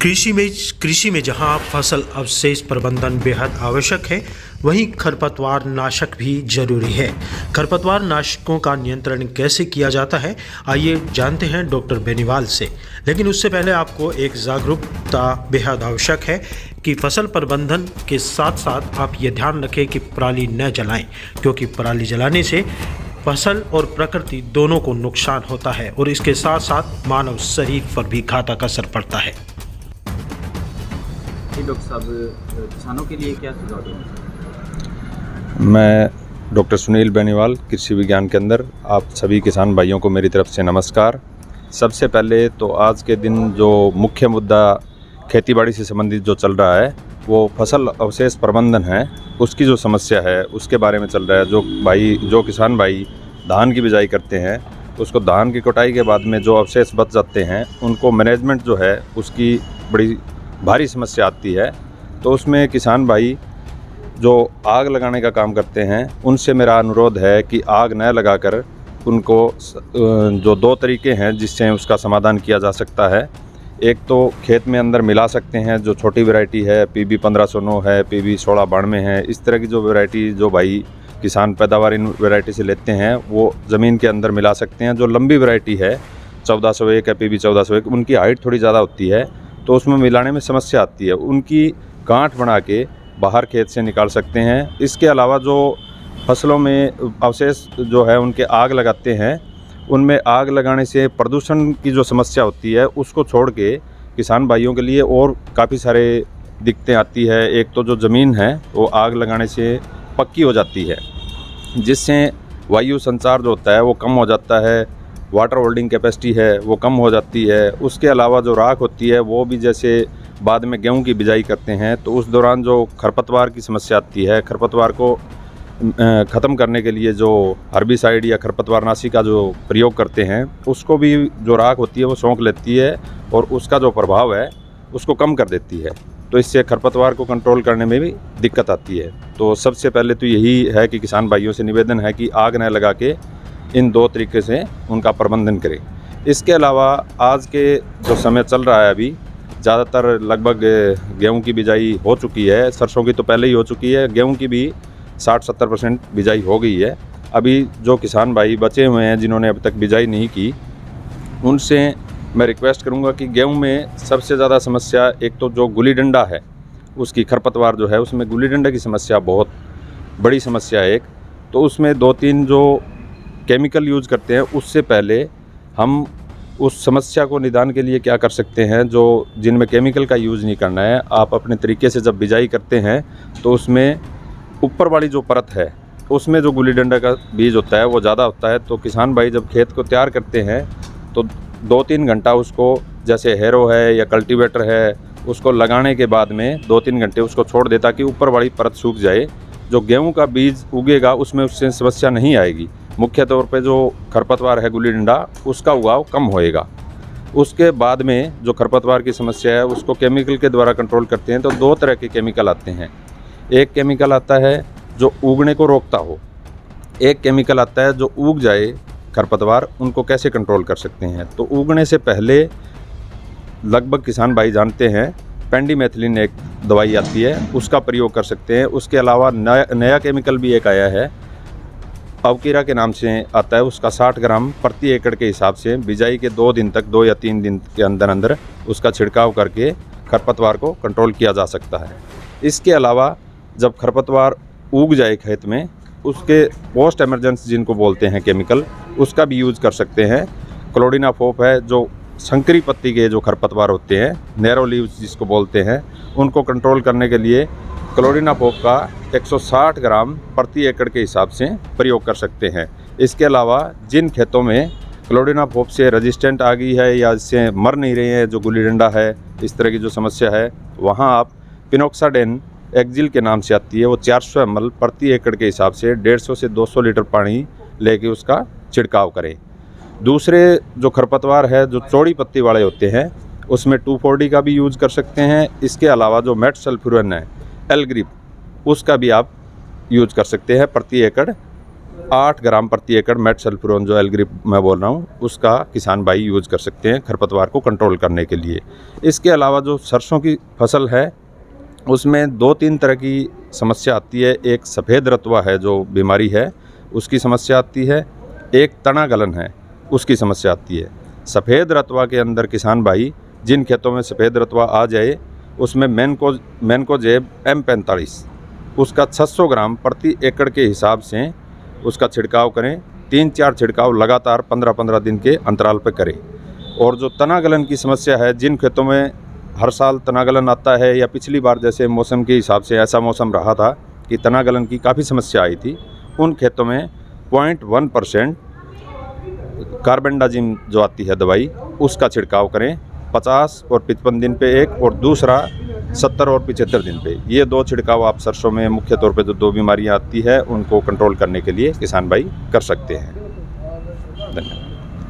कृषि में जहां फसल अवशेष प्रबंधन बेहद आवश्यक है, वहीं खरपतवार नाशक भी जरूरी है। खरपतवार नाशकों का नियंत्रण कैसे किया जाता है, आइए जानते हैं डॉक्टर बेनीवाल से। लेकिन उससे पहले आपको एक जागरूकता बेहद आवश्यक है कि फसल प्रबंधन के साथ साथ आप ये ध्यान रखें कि पराली न जलाएं, क्योंकि पराली जलाने से फसल और प्रकृति दोनों को नुकसान होता है और इसके साथ साथ मानव शरीर पर भी घातक असर पड़ता है। डॉक्टर साहब, किसानों के लिए क्या सुझाव देंगे? मैं डॉक्टर सुनील बेनीवाल, कृषि विज्ञान केंद्र। आप सभी किसान भाइयों को मेरी तरफ से नमस्कार। सबसे पहले तो आज के दिन जो मुख्य मुद्दा खेतीबाड़ी से संबंधित जो चल रहा है वो फसल अवशेष प्रबंधन है, उसकी जो समस्या है उसके बारे में चल रहा है। जो किसान भाई धान की बिजाई करते हैं, उसको धान की कटाई के बाद में जो अवशेष बच जाते हैं उनको मैनेजमेंट जो है उसकी बड़ी भारी समस्या आती है। तो उसमें किसान भाई जो आग लगाने का काम करते हैं, उनसे मेरा अनुरोध है कि आग न लगाकर उनको जो दो तरीके हैं जिससे उसका समाधान किया जा सकता है। एक तो खेत में अंदर मिला सकते हैं, जो छोटी वैरायटी है, PB 1509 है, PB 1692 है, इस तरह की जो वैरायटी जो भाई किसान पैदावार इन वैरायटी से लेते हैं वो ज़मीन के अंदर मिला सकते हैं। जो लंबी वैरायटी है 1401 है, PB 1401, उनकी हाइट थोड़ी ज़्यादा होती है तो उसमें मिलाने में समस्या आती है। उनकी गांठ बना के बाहर खेत से निकाल सकते हैं। इसके अलावा जो फसलों में अवशेष जो है उनके आग लगाते हैं, उनमें आग लगाने से प्रदूषण की जो समस्या होती है उसको छोड़ के किसान भाइयों के लिए और काफ़ी सारे दिक्कतें आती है। एक तो जो ज़मीन है वो आग लगाने से पक्की हो जाती है, जिससे वायु संचार जो होता है वो कम हो जाता है, वाटर होल्डिंग कैपेसिटी है वो कम हो जाती है। उसके अलावा जो राख होती है वो भी, जैसे बाद में गेहूं की बिजाई करते हैं तो उस दौरान जो खरपतवार की समस्या आती है, खरपतवार को ख़त्म करने के लिए जो हर्बिसाइड या खरपतवारनाशी का जो प्रयोग करते हैं, उसको भी जो राख होती है वो सोख लेती है और उसका जो प्रभाव है उसको कम कर देती है। तो इससे खरपतवार को कंट्रोल करने में भी दिक्कत आती है। तो सबसे पहले तो यही है कि किसान भाइयों से निवेदन है कि आग न लगा के इन दो तरीके से उनका प्रबंधन करें। इसके अलावा आज के जो समय चल रहा है, अभी ज़्यादातर लगभग गेहूं की बिजाई हो चुकी है, सरसों की तो पहले ही हो चुकी है, गेहूं की भी 60-70% बिजाई हो गई है। अभी जो किसान भाई बचे हुए हैं जिन्होंने अभी तक बिजाई नहीं की, उनसे मैं रिक्वेस्ट करूंगा कि गेहूं में सबसे ज़्यादा समस्या एक तो जो गुली डंडा है उसकी, खरपतवार जो है उसमें गुली डंडा की समस्या बहुत बड़ी समस्या है एक। तो उसमें 2-3 जो केमिकल यूज़ करते हैं, उससे पहले हम उस समस्या को निदान के लिए क्या कर सकते हैं, जो जिनमें केमिकल का यूज़ नहीं करना है, आप अपने तरीके से जब बिजाई करते हैं तो उसमें ऊपर वाली जो परत है उसमें जो गुली डंडा का बीज होता है वो ज़्यादा होता है। तो किसान भाई जब खेत को तैयार करते हैं तो 2-3 घंटा उसको, जैसे हैरो है या कल्टीवेटर है, उसको लगाने के बाद में 2-3 घंटे उसको छोड़ दे ताकि ऊपर वाली परत सूख जाए। जो गेहूँ का बीज उगेगा उसमें उससे समस्या नहीं आएगी। मुख्य तौर पे जो खरपतवार है गुली डंडा, उसका उगाव कम होएगा। उसके बाद में जो खरपतवार की समस्या है उसको केमिकल के द्वारा कंट्रोल करते हैं। तो 2 तरह के केमिकल आते हैं। एक केमिकल आता है जो उगने को रोकता हो, एक केमिकल आता है जो उग जाए खरपतवार, उनको कैसे कंट्रोल कर सकते हैं। तो उगने से पहले लगभग किसान भाई जानते हैं पेंडीमेथिलिन एक दवाई आती है, उसका प्रयोग कर सकते हैं। उसके अलावा नया केमिकल भी एक आया है, अवकीरा के नाम से आता है, उसका 60 ग्राम प्रति एकड़ के हिसाब से बिजाई के 2 दिन तक, 2 या 3 दिन के अंदर अंदर उसका छिड़काव करके खरपतवार को कंट्रोल किया जा सकता है। इसके अलावा जब खरपतवार उग जाए खेत में, उसके पोस्ट एमरजेंसी जिनको बोलते हैं केमिकल, उसका भी यूज़ कर सकते हैं। क्लोडिनाफोप है, जो संकरी पत्ती के जो खरपतवार होते हैं, नैरो लीव्स जिसको बोलते हैं, उनको कंट्रोल करने के लिए क्लोडिनाफोप का 160 ग्राम प्रति एकड़ के हिसाब से प्रयोग कर सकते हैं। इसके अलावा जिन खेतों में क्लोडिनाफोप से रेजिस्टेंट आ गई है या इससे मर नहीं रहे हैं, जो गुली डंडा है, इस तरह की जो समस्या है, वहाँ आप पिनोक्साडेन एक्जिल के नाम से आती है, वो 400 ml प्रति एकड़ के हिसाब से 150 से 200 लीटर पानी लेके उसका छिड़काव करें। दूसरे जो खरपतवार है जो चौड़ी पत्ती वाले होते हैं, उसमें 2,4-D का भी यूज़ कर सकते हैं। इसके अलावा जो मेटसल्फ्यूरिन है, एल ग्रिप, उसका भी आप यूज़ कर सकते हैं प्रति एकड़ 8 ग्राम प्रति एकड़ मेटसल्फ्यूरोन जो एल्ग्रिप मैं बोल रहा हूँ उसका किसान भाई यूज कर सकते हैं खरपतवार को कंट्रोल करने के लिए। इसके अलावा जो सरसों की फसल है उसमें 2-3 तरह की समस्या आती है। एक सफ़ेद रतुआ है जो बीमारी है उसकी समस्या आती है, एक तना गलन है उसकी समस्या आती है। सफ़ेद रतुआ के अंदर किसान भाई जिन खेतों में सफ़ेद रतुआ आ जाए उसमें मैनकोजेब M45 उसका 600 ग्राम प्रति एकड़ के हिसाब से उसका छिड़काव करें। 3-4 छिड़काव लगातार 15-15 दिन के अंतराल पर करें। और जो तना गलन की समस्या है, जिन खेतों में हर साल तना गलन आता है या पिछली बार जैसे मौसम के हिसाब से ऐसा मौसम रहा था कि तना गलन की काफ़ी समस्या आई थी, उन खेतों में 0.1% कार्बेंडाजिम जो आती है दवाई उसका छिड़काव करें 50 और 55 दिन पे एक, और दूसरा 70 और 75 दिन पे। ये 2 छिड़काव आप सरसों में मुख्य तौर पे जो 2 बीमारियां आती है उनको कंट्रोल करने के लिए किसान भाई कर सकते हैं।